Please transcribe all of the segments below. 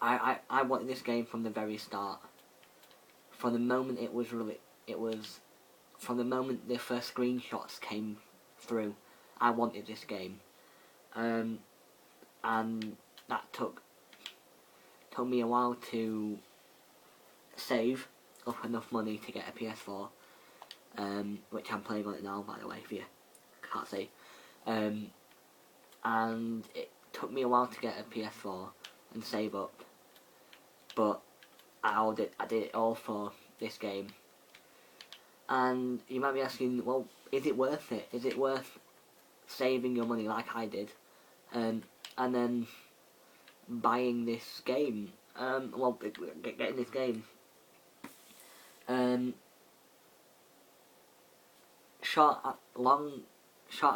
I wanted this game from the very start. From the moment from the moment the first screenshots came through, I wanted this game. And that took me a while to save up enough money to get a PS4, which I'm playing on it now, by the way, if you can't see. And it took me a while to get a PS4 and save up, but I did it all for this game. And you might be asking, well, is it worth it? Is it worth saving your money like I did, and then buying this game? Well, getting this game. Short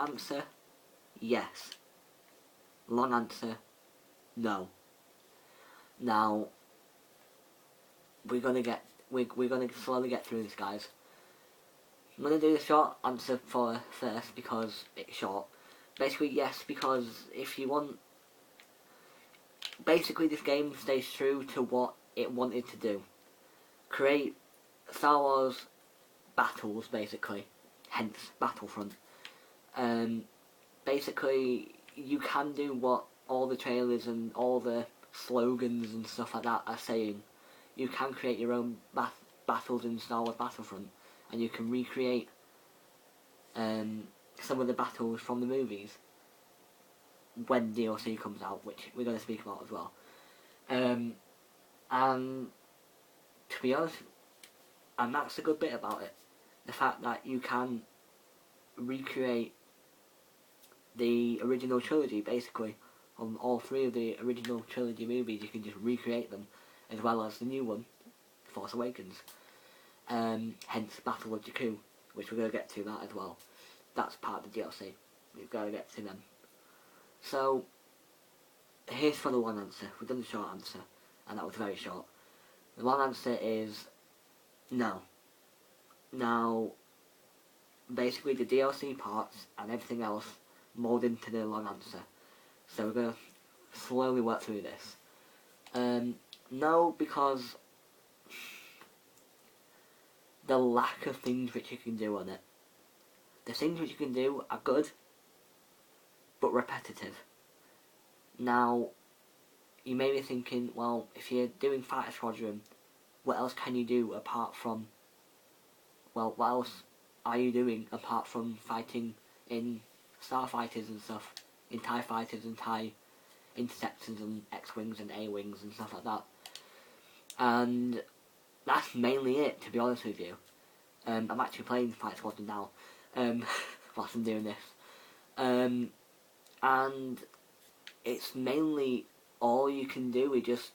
answer, yes. Long answer, no. Now we're gonna slowly get through this, guys. I'm gonna do the short answer first because it's short. Basically, yes, because if you want, basically this game stays true to what it wanted to do. Create Star Wars battles, basically. Hence, Battlefront. Basically, you can do what all the trailers and all the slogans and stuff like that are saying. You can create your own battles in Star Wars Battlefront, and you can recreate some of the battles from the movies when DLC comes out, which we're going to speak about as well. And to be honest, and that's the good bit about it, the fact that you can recreate the original trilogy, basically, on all three of the original trilogy movies. You can just recreate them, as well as the new one, Force Awakens. Hence Battle of Jakku, which we're going to get to that as well. That's part of the DLC. We've got to get to them. So, here's for the long answer. We've done the short answer, and that was very short. The long answer is no. Now, basically the DLC parts and everything else mould into the long answer. So we're going to slowly work through this. No, because the lack of things which you can do on it. The things which you can do are good, but repetitive. Now, you may be thinking, well, if you're doing Fighter Squadron, what else can you do apart from, well, what else are you doing apart from fighting in starfighters and stuff, in TIE fighters and TIE interceptors and X-Wings and A-Wings and stuff like that? And that's mainly it, to be honest with you. I'm actually playing Fighter Squadron now, whilst I'm doing this. And it's mainly all you can do is just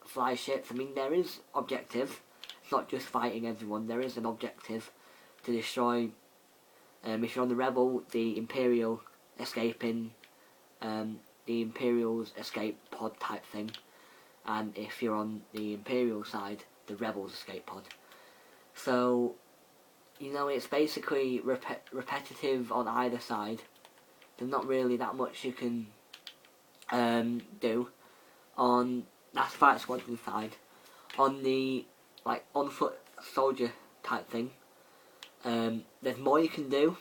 fly ships. I mean, there is objective. It's not just fighting everyone. There is an objective to destroy. If you're on the Rebel, the Imperial escaping, the Imperial's escape pod type thing. And if you're on the Imperial side, the Rebel's escape pod. So, you know, it's basically repetitive on either side. There's not really that much you can do on that's Fighter Squadron side. On the on foot soldier type thing, there's more you can do,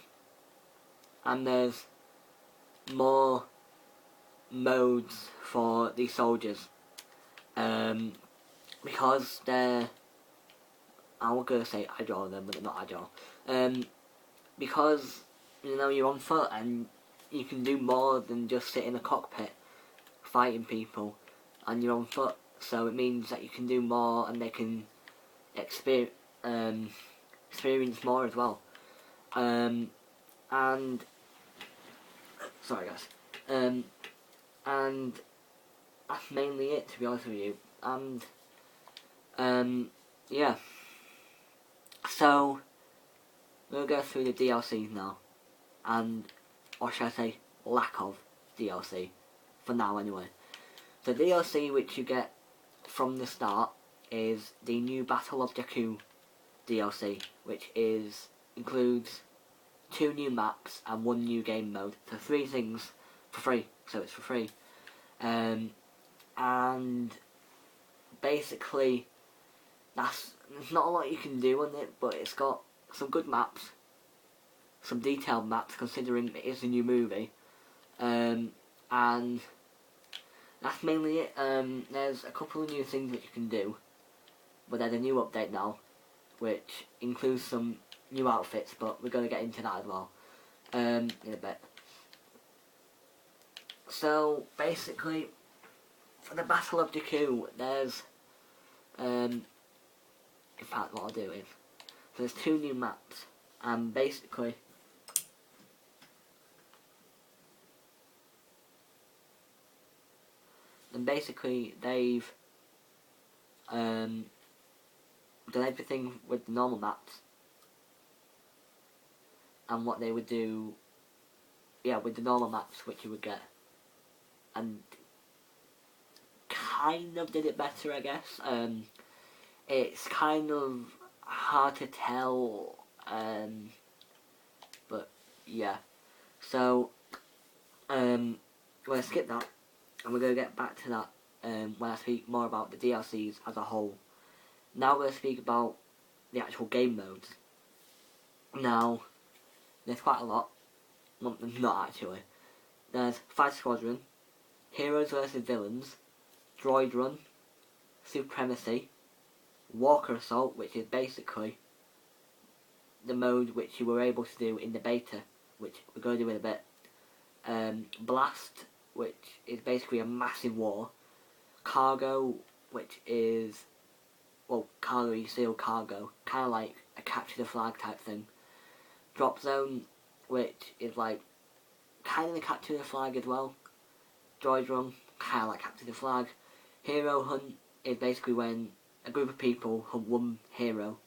and there's more modes for the soldiers, because they're, I was gonna say agile then, but they're not agile. Because, you know, you're on foot and you can do more than just sit in a cockpit fighting people, and you're on foot, so it means that you can do more and they can experience more as well. And sorry guys. And that's mainly it, to be honest with you. And yeah. So we'll go through the DLCs now, or should I say lack of DLC, for now anyway. The DLC which you get from the start is the new Battle of Jakku DLC, which includes 2 new maps and 1 new game mode. So 3 things for free, so it's for free. And basically, there's not a lot you can do on it, but it's got some good maps, some detailed maps considering it is a new movie, and that's mainly it. There's a couple of new things that you can do, but there's a new update now, which includes some new outfits, but we're going to get into that as well in a bit. So basically, for the Battle of Jakku, there's in fact what I'll do is, so there's 2 new maps, and basically they've done everything with the normal maps, and what they would do, with the normal maps which you would get, and kind of did it better, I guess. It's kind of hard to tell, but yeah. So we're going to skip that, and we're going to get back to that when I speak more about the DLCs as a whole. Now we're going to speak about the actual game modes. Now, there's quite a lot. Well, not actually. There's Fight Squadron, Heroes vs Villains, Droid Run, Supremacy, Walker Assault, which is basically the mode which you were able to do in the beta, which we're going to do in a bit. Blast, which is basically a massive war. Cargo, which is, well, cargo, you steal cargo, kind of like a capture the flag type thing. Drop Zone, which is like kind of a capture the flag as well. Droid Run, kind of like capture the flag. Hero Hunt is basically when a group of people hunt one hero,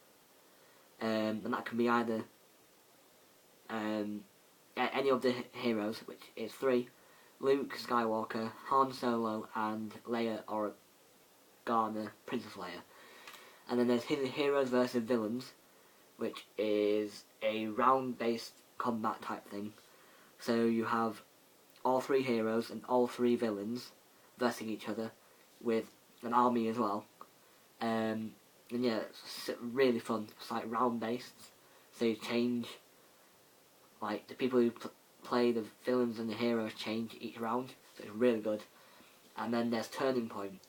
and that can be either any of the heroes, which is 3: Luke Skywalker, Han Solo, and Leia Organa, Princess Leia. And then there's Heroes vs Villains, which is a round-based combat type thing. So you have all 3 heroes and all 3 villains versus each other with an army as well. And yeah, it's really fun. It's like round-based, so you change, like the people who play the villains and the heroes change each round, so it's really good. And then there's Turning Point,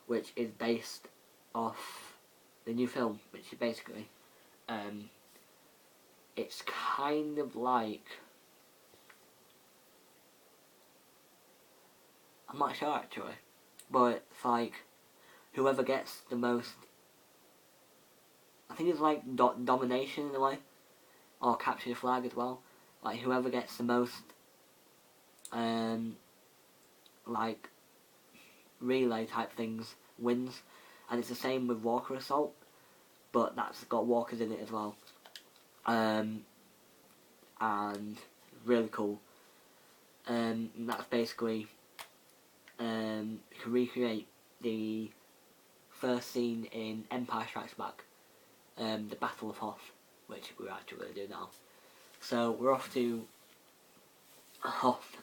which is based off the new film, which is basically, it's kind of like, I'm not sure actually, but it's like whoever gets the most, I think it's like domination in a way, or capture the flag as well. Like whoever gets the most, like relay type things wins, and it's the same with Walker Assault, but that's got walkers in it as well, and really cool. And that's basically, you can recreate the first scene in Empire Strikes Back, the Battle of Hoth, which we're actually going to do now. So we're off to Hoth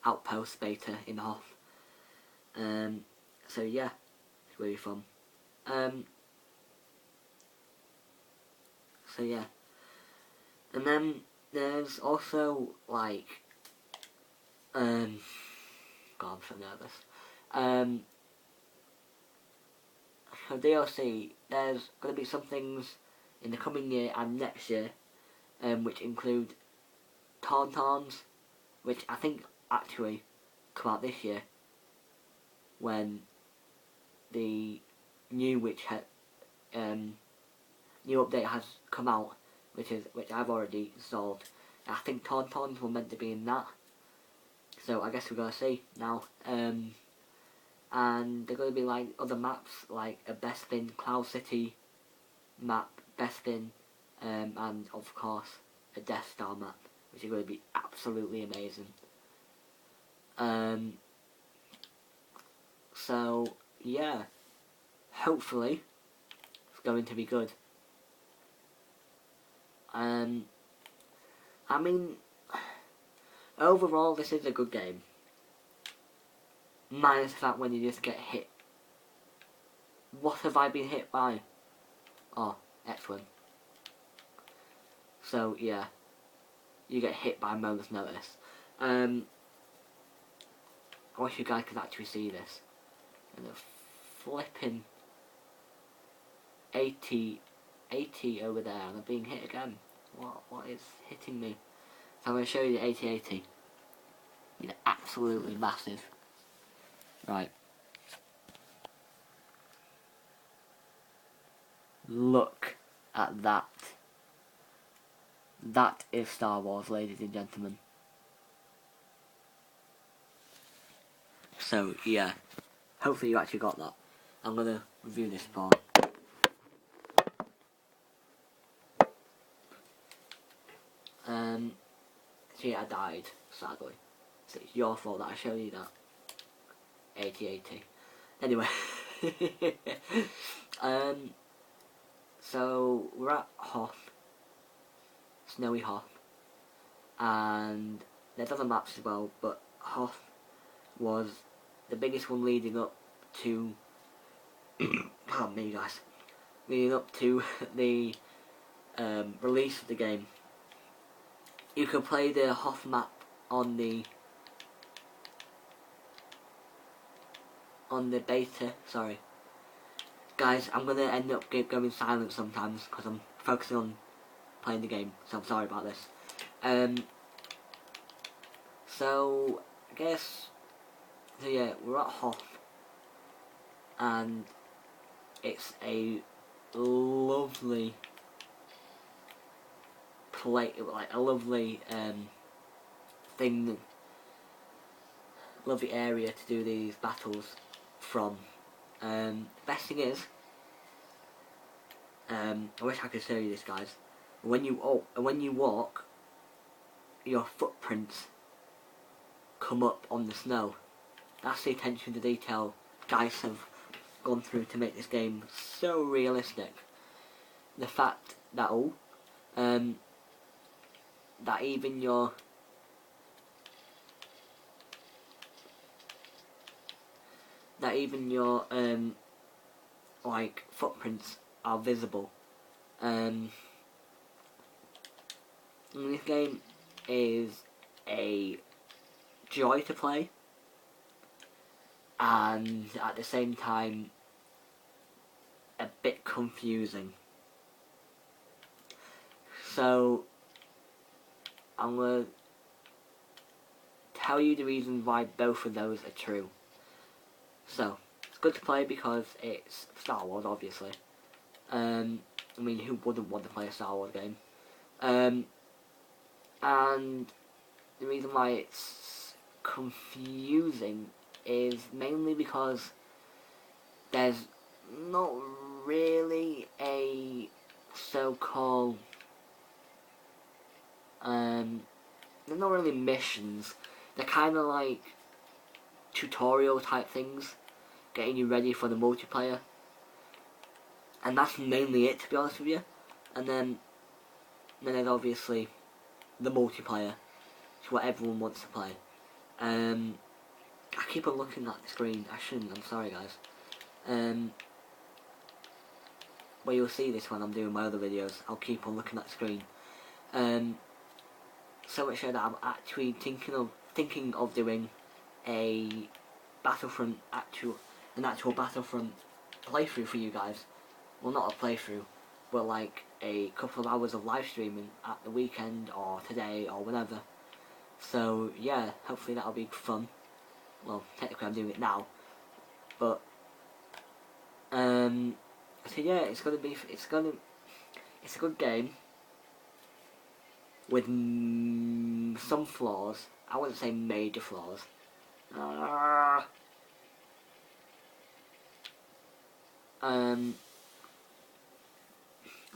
outpost beta in Hoth. So yeah, it's really fun. So yeah, and then there's also like, God, I'm so nervous. For DLC, there's going to be some things in the coming year and next year, which include Tauntauns, which I think actually come out this year, when the new new update has come out, which I've already installed. I think Tauntauns were meant to be in that, so I guess we're gonna see now. And they're gonna be like other maps, like a Bespin Cloud City map, Bespin, and of course a Death Star map, which is going to be absolutely amazing. So yeah, hopefully it's going to be good. I mean, overall this is a good game, minus the fact when you just get hit what have I been hit by? Oh, X-Wing. So, yeah. You get hit by a moment's notice. I wish you guys could actually see this. And a flipping 80 over there, and I'm being hit again. What is hitting me? So I'm going to show you the 80. It's absolutely massive. Right. Look at that. That is Star Wars, ladies and gentlemen. So, yeah. Hopefully you actually got that. I'm going to review this part. So yeah, I died, sadly. So it's your fault that I showed you that. 80. Anyway. So we're at Hoth. Snowy Hoth. And there's other maps as well, but Hoth was the biggest one leading up to pardon me guys. Leading up to the release of the game. You can play the Hoth map on the beta. Sorry, guys. I'm gonna end up going silent sometimes because I'm focusing on playing the game. So I'm sorry about this. So I guess. So yeah, we're at Hoth, and it's a lovely like a lovely lovely area to do these battles from. The best thing is, I wish I could show you this, guys. When you walk, your footprints come up on the snow. That's the attention to detail guys have gone through to make this game so realistic. The fact that that even your like footprints are visible. This game is a joy to play, and at the same time a bit confusing. So I'm going to tell you the reasons why both of those are true. So, it's good to play because it's Star Wars, obviously. I mean, who wouldn't want to play a Star Wars game? And the reason why it's confusing is mainly because there's not really a so-called they're not really missions. They're kind of like tutorial type things, getting you ready for the multiplayer, and that's mainly it, to be honest with you. And then there's obviously the multiplayer. It's what everyone wants to play. I keep on looking at the screen. I shouldn't. I'm sorry, guys. Well, you'll see this when I'm doing my other videos. I'll keep on looking at the screen. So much so that I'm actually thinking of doing a Battlefront an actual Battlefront playthrough for you guys. Well, not a playthrough, but like a couple of hours of live streaming at the weekend or today or whenever. So yeah, hopefully that'll be fun. Well, technically I'm doing it now, but so yeah, it's a good game with some flaws. I wouldn't say major flaws.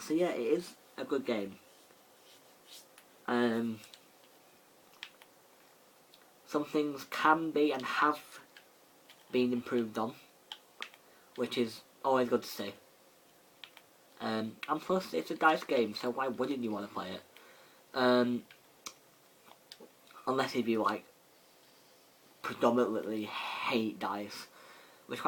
So yeah, it is a good game. Some things can be and have been improved on, which is always good to see. And plus, it's a dice game, so why wouldn't you want to play it? Unless if you like predominantly hate dice, which